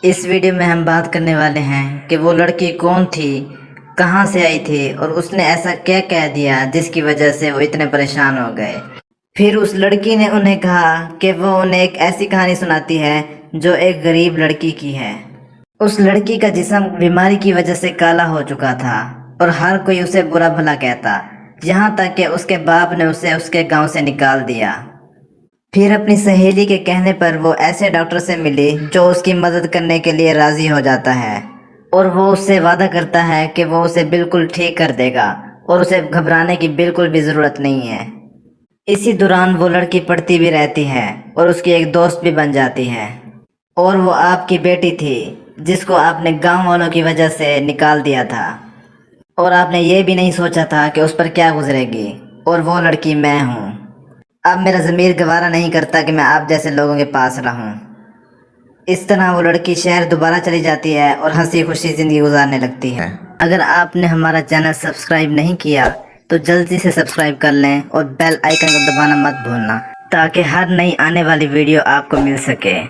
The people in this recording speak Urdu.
اس ویڈیو میں ہم بات کرنے والے ہیں کہ وہ لڑکی کون تھی، کہاں سے آئی تھی اور اس نے ایسا کیا کہہ دیا جس کی وجہ سے وہ اتنے پریشان ہو گئے۔ پھر اس لڑکی نے انہیں کہا کہ وہ انہیں ایک ایسی کہانی سناتی ہے جو ایک غریب لڑکی کی ہے۔ اس لڑکی کا جسم بیماری کی وجہ سے کالا ہو چکا تھا اور ہر کوئی اسے برا بھلا کہتا، یہاں تک کہ اس کے باپ نے اسے اس کے گاؤں سے نکال دیا۔ پھر اپنی سہیلی کے کہنے پر وہ ایسے ڈاکٹر سے ملی جو اس کی مدد کرنے کے لیے راضی ہو جاتا ہے اور وہ اس سے وعدہ کرتا ہے کہ وہ اسے بالکل ٹھیک کر دے گا اور اسے گھبرانے کی بالکل بھی ضرورت نہیں ہے۔ اسی دوران وہ لڑکی پڑھتی بھی رہتی ہے اور اس کی ایک دوست بھی بن جاتی ہے، اور وہ آپ کی بیٹی تھی جس کو آپ نے گاؤں والوں کی وجہ سے نکال دیا تھا، اور آپ نے یہ بھی نہیں سوچا تھا کہ اس پر کیا گزرے گی، اور وہ لڑکی میں ہوں۔ اب میرا ضمیر گوارا نہیں کرتا کہ میں آپ جیسے لوگوں کے پاس رہوں۔ اس طرح وہ لڑکی شہر دوبارہ چلی جاتی ہے اور ہنسی خوشی زندگی گزارنے لگتی ہے۔ اگر آپ نے ہمارا چینل سبسکرائب نہیں کیا تو جلدی سے سبسکرائب کر لیں اور بیل آئیکن کو دبانا مت بھولنا تاکہ ہر نئی آنے والی ویڈیو آپ کو مل سکے۔